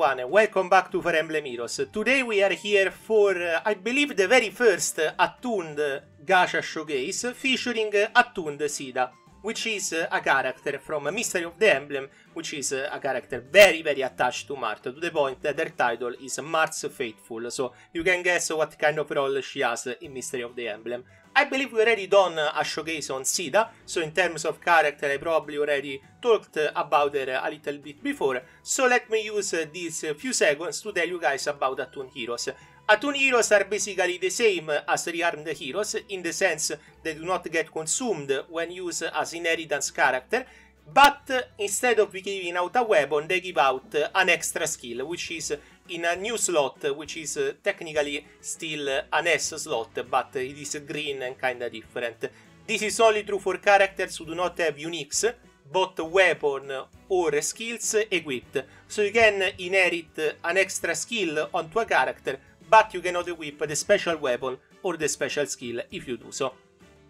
everyone, welcome back to Fire Emblem Heroes. Today we are here for, I believe, the very first Attuned Gacha showcase featuring Attuned Caeda, which is a character from Mystery of the Emblem, which is a character very attached to Marth, to the point that her title is Marth's Faithful, so you can guess what kind of role she has in Mystery of the Emblem. I believe we already done a showcase on Caeda, so in terms of character I probably already talked about her a little bit before, so let me use these few seconds to tell you guys about Attuned Heroes. Attuned Heroes are basically the same as Rearmed Heroes, in the sense they do not get consumed when used as inheritance character, but instead of giving out a weapon, they give out an extra skill, which is in a new slot, which is technically still an S slot, but it is green and kinda different. This is only true for characters who do not have uniques, both weapon or skills equipped, so you can inherit an extra skill onto a character, but you cannot equip the special weapon or the special skill if you do so.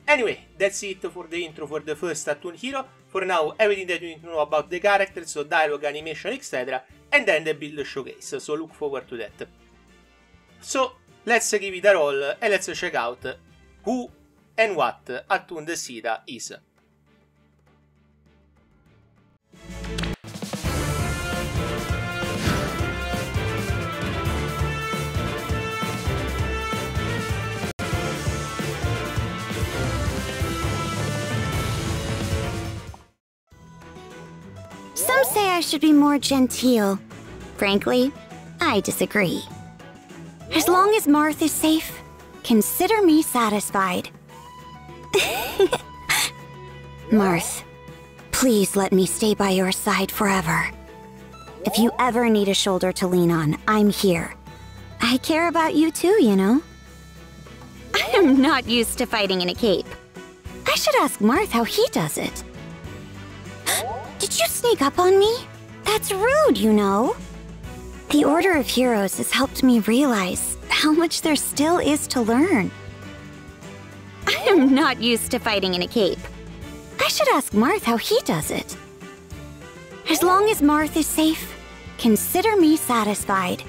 Anyway, that's it for the intro for the first Attuned Hero. For now, everything that you need to know about the character, so dialogue, animation, etc. And then the build showcase, so look forward to that. So, let's give it a roll and let's check out who and what Attuned Caeda is. Some say I should be more genteel. Frankly, I disagree. As long as Marth is safe, consider me satisfied. Marth, please let me stay by your side forever. If you ever need a shoulder to lean on, I'm here. I care about you too, you know. I am not used to fighting in a cape. I should ask Marth how he does it. Did you sneak up on me? That's rude, you know. The Order of Heroes has helped me realize how much there still is to learn. I am not used to fighting in a cape. I should ask Marth how he does it. As long as Marth is safe, consider me satisfied.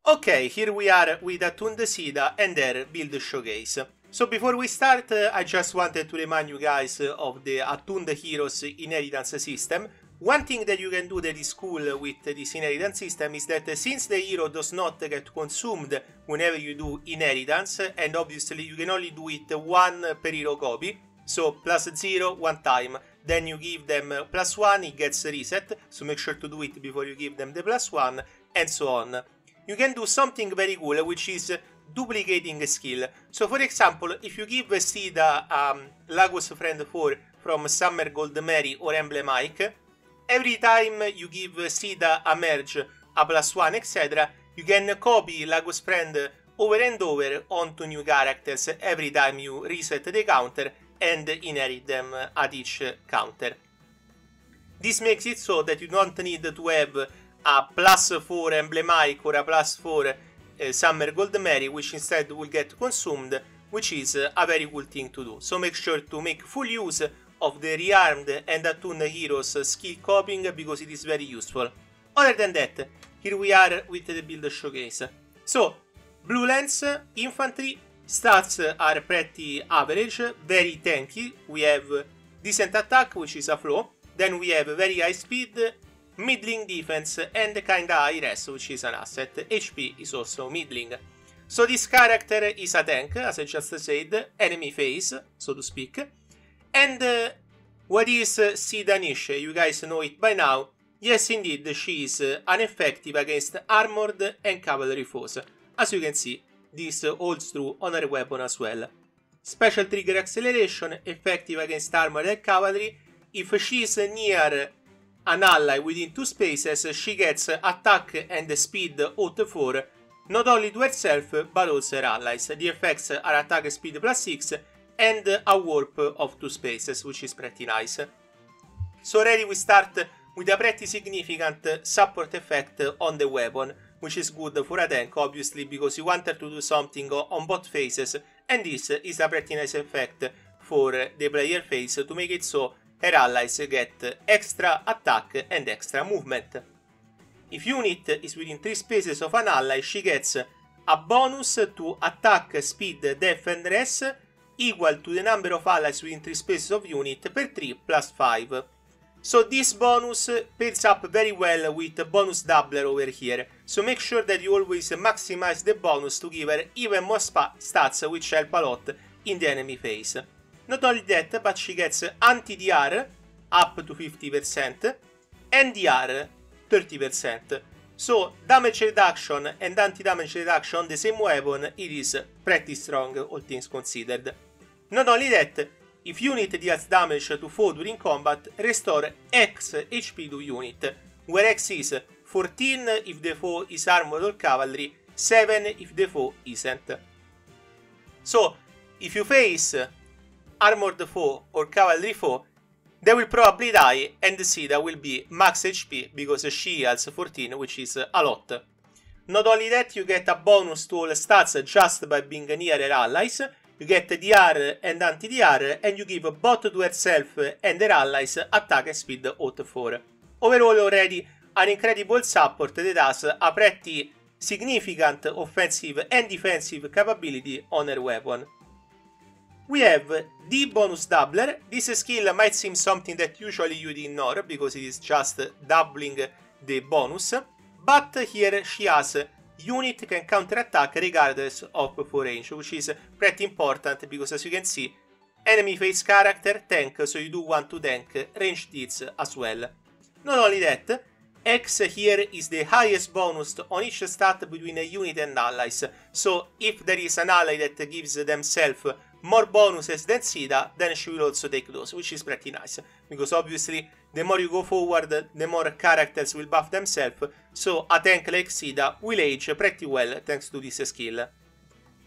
Okay, here we are with Attuned Caeda and their build showcase. So before we start, I just wanted to remind you guys of the Attuned Heroes inheritance system. One thing that you can do that is cool with this inheritance system is that since the hero does not get consumed whenever you do inheritance, and obviously you can only do it one per hero copy, so +0 one time, then you give them +1, it gets reset, so make sure to do it before you give them the +1, and so on. You can do something very cool, which is duplicating a skill. So for example, if you give Caeda Lagos Friend 4 from Summer Gold Mary or Emblem Ike, every time you give Caeda a merge, a +1, etc., you can copy Lagos Friend over and over onto new characters every time you reset the counter and inherit them at each counter. This makes it so that you don't need to have a +4 Emblem Ike or a +4 Summer Gold Mary, which instead will get consumed, which is a very cool thing to do. So make sure to make full use of the Rearmed and Attuned Heroes skill copying because it is very useful. Other than that, here we are with the build showcase. So, Blue Lens, Infantry, stats are pretty average, very tanky. We have decent attack, which is a flaw. Then we have very high speed, middling defense, and kinda high res, which is an asset. HP is also middling. So this character is a tank, as I just said, enemy face, so to speak. And what is Caeda niche? You guys know it by now. Yes, indeed, she is ineffective against armored and cavalry foes. As you can see, this holds true on her weapon as well. Special trigger acceleration, effective against armored and cavalry. If she is near an ally within 2 spaces, she gets attack and speed out 4, not only to herself but also her allies. The effects are attack speed +6 and a warp of 2 spaces, which is pretty nice. So already we start with a pretty significant support effect on the weapon, which is good for a tank, obviously, because you want her to do something on both faces, and this is a pretty nice effect for the player face to make it so her allies get extra attack and extra movement. If unit is within 3 spaces of an ally, she gets a bonus to attack, speed, def and res equal to the number of allies within 3 spaces of unit per 3 plus 5. So this bonus pairs up very well with bonus doubler over here, so make sure that you always maximize the bonus to give her even more stats, which help a lot in the enemy phase. Not only that, but she gets anti-DR up to 50% and DR 30%. So damage reduction and anti-damage reduction on the same weapon, it is pretty strong, all things considered. Not only that, if unit deals damage to foe during combat, restore X HP to unit, where X is 14 if the foe is armored or cavalry, 7 if the foe isn't. So, if you face armored foe or cavalry foe, they will probably die and Caeda will be max HP because she heals 14, which is a lot. Not only that, you get a bonus to all stats just by being near her allies. You get DR and anti-DR, and you give both to herself and her allies attack and speed out 4. Overall, already an incredible support that has a pretty significant offensive and defensive capability on her weapon. We have the bonus doubler. This skill might seem something that usually you'd ignore because it is just doubling the bonus, but here she has unit can counterattack regardless of 4 range, which is pretty important because, as you can see, enemy face character tank, so you do want to tank ranged hits as well. Not only that, X here is the highest bonus on each stat between a unit and allies, so if there is an ally that gives themselves more bonuses than Caeda, then she will also take those, which is pretty nice, because obviously the more you go forward, the more characters will buff themselves, so a tank like Caeda will age pretty well thanks to this skill.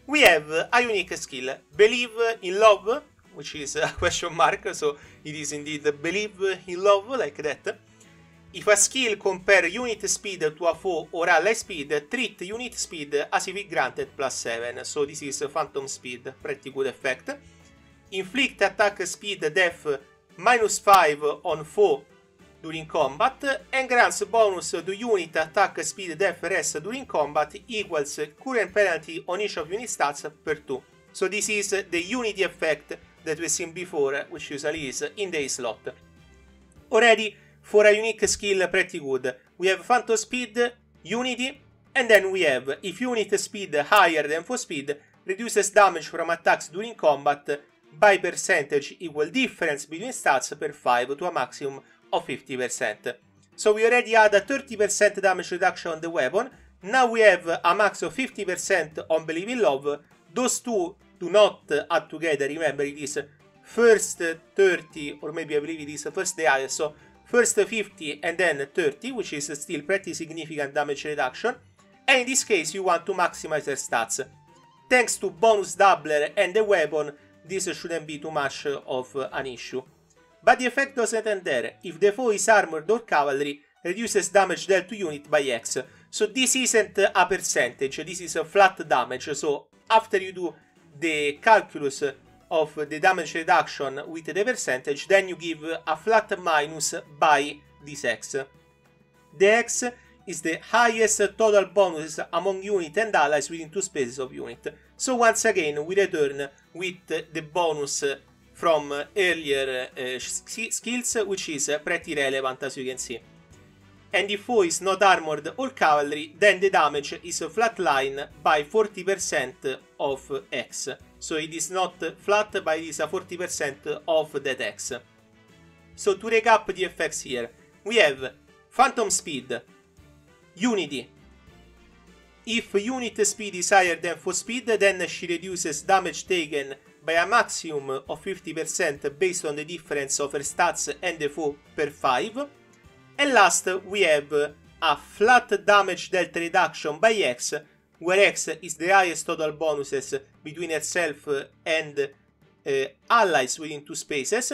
We have a unique skill, Believe in Love, which is a question mark, so it is indeed Believe in Love, like that. If a skill compare unit speed to a foe or ally speed, treat unit speed as if it granted +7, so this is Phantom Speed, pretty good effect. Inflict attack speed def -5 on foe during combat, and grants bonus to unit attack speed def res during combat equals current penalty on each of unit stats per 2. So this is the unity effect that we've seen before, which usually is in the A slot. Already, for a unique skill, pretty good. We have Phantom Speed, Unity, and then we have if unit speed higher than foe speed reduces damage from attacks during combat by percentage equal difference between stats per 5 to a maximum of 50%. So we already had a 30% damage reduction on the weapon, now we have a max of 50% on Believe in Love. Those two do not add together, remember it is first 30, or maybe I believe it is first the highest, so first 50 and then 30, which is still pretty significant damage reduction, and in this case you want to maximize their stats. Thanks to bonus doubler and the weapon, this shouldn't be too much of an issue. But the effect doesn't end there. If the foe is armored or cavalry, reduces damage dealt to unit by X. So this isn't a percentage, this is a flat damage. So after you do the calculus of the damage reduction with the percentage, then you give a flat minus by this X. The X is the highest total bonus among unit and allies within 2 spaces of unit. So once again we return with the bonus from earlier skills, which is pretty relevant as you can see. And if foe is not armored or cavalry, then the damage is a flat line by 40% of X. So it is not flat, but it is a 40% of that X. So to recap the effects here, we have Phantom Speed, Unity. If unit speed is higher than foe speed, then she reduces damage taken by a maximum of 50% based on the difference of her stats and the foe per 5. And last, we have a flat damage delta reduction by X, where X is the highest total bonuses between herself and allies within 2 spaces,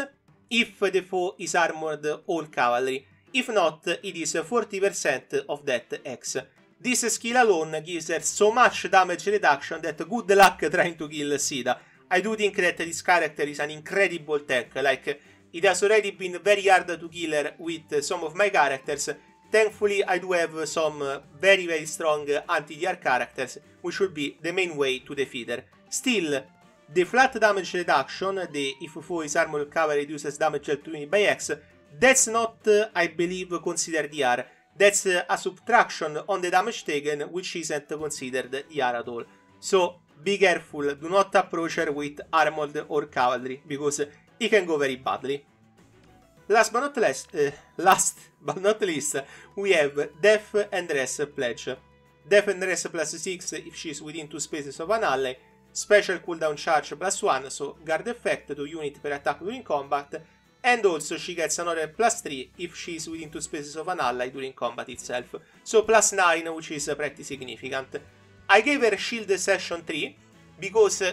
if the foe is armored or cavalry. If not, it is 40% of that X. This skill alone gives her so much damage reduction that good luck trying to kill Caeda. I do think that this character is an incredible tank, like, it has already been very hard to kill her with some of my characters. Thankfully, I do have some very strong anti-DR characters, which would be the main way to defeat her. Still, the flat damage reduction, the if foe is armored cavalry reduces damage dealt to unit by X, that's not, I believe, considered DR. That's a subtraction on the damage taken, which isn't considered DR at all. So, be careful, do not approach her with armored or cavalry, because it can go very badly. Last but not least, we have Death and Rest Pledge. Death and Rest plus 6 if she is within 2 spaces of an ally. Special cooldown charge plus 1, so guard effect to unit per attack during combat. And also she gets another plus 3 if she is within 2 spaces of an ally during combat itself. So plus 9, which is pretty significant. I gave her Shield Session 3 because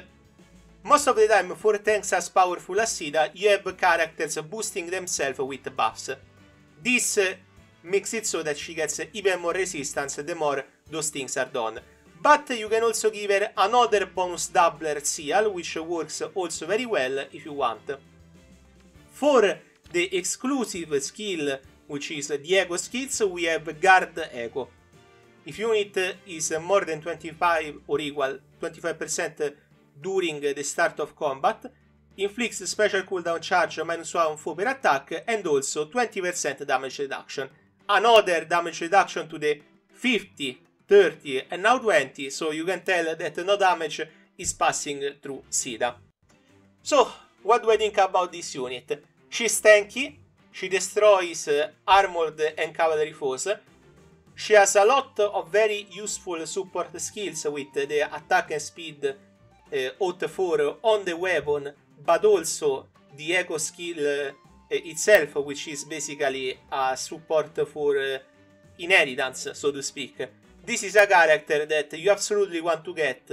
most of the time for tanks as powerful as Caeda, you have characters boosting themselves with buffs. This makes it so that she gets even more resistance the more those things are done. But you can also give her another bonus doubler seal, which works also very well if you want. For the exclusive skill, which is the Echo skills, we have Guard Echo. If unit is more than 25 or equal 25% during the start of combat, inflicts special cooldown charge -1 on foe per attack, and also 20% damage reduction. Another damage reduction to the 50, 30 and now 20, so you can tell that no damage is passing through Caeda. So, what do I think about this unit? She's tanky, she destroys armored and cavalry foes, she has a lot of very useful support skills with the attack and speed Hot 4 on the weapon, but also the Echo skill itself, which is basically a support for inheritance, so to speak. This is a character that you absolutely want to get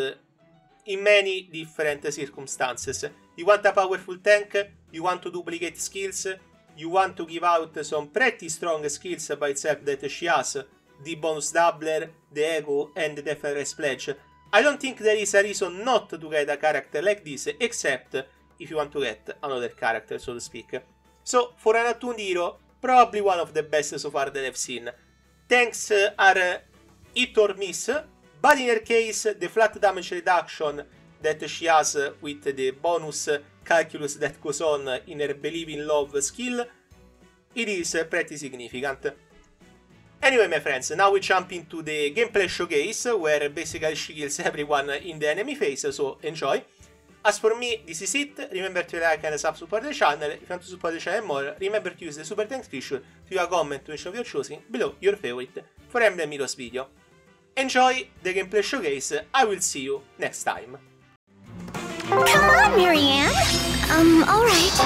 in many different circumstances. You want a powerful tank, you want to duplicate skills, you want to give out some pretty strong skills by itself that she has, the bonus doubler, the Echo and the Death and Rest Pledge. I don't think there is a reason not to get a character like this, except if you want to get another character, so to speak. So, for an attuned hero, probably one of the best so far that I've seen. Tanks are hit or miss, but in her case, the flat damage reduction that she has with the bonus calculus that goes on in her Believe in Love skill, it is pretty significant. Anyway, my friends, now we jump into the gameplay showcase, where basically she kills everyone in the enemy phase, so enjoy. As for me, this is it. Remember to like and support the channel. If you want to support the channel more, remember to use the super thanks feature to leave a comment to each of your choosing below your favorite Fire Emblem Heroes video. Enjoy the gameplay showcase. I will see you next time. Come on, Marianne. Alright.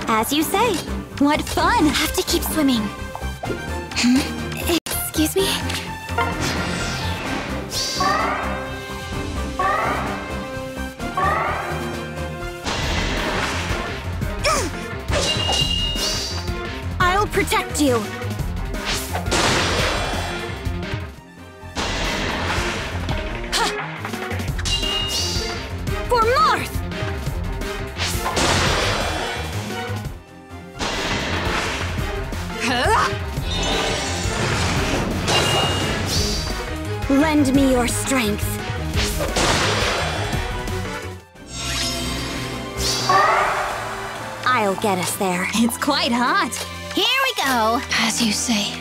As you say. What fun! I have to keep swimming. Excuse me? I'll protect you. Lend me your strength. I'll get us there. It's quite hot. Here we go, as you say.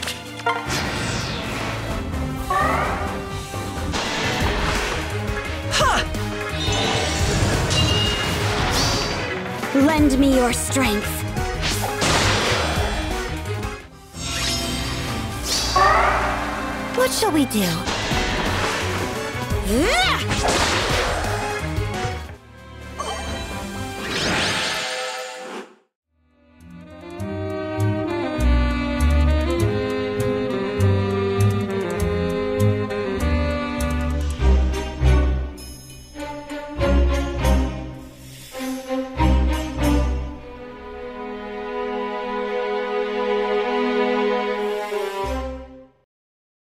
Lend me your strength. What shall we do?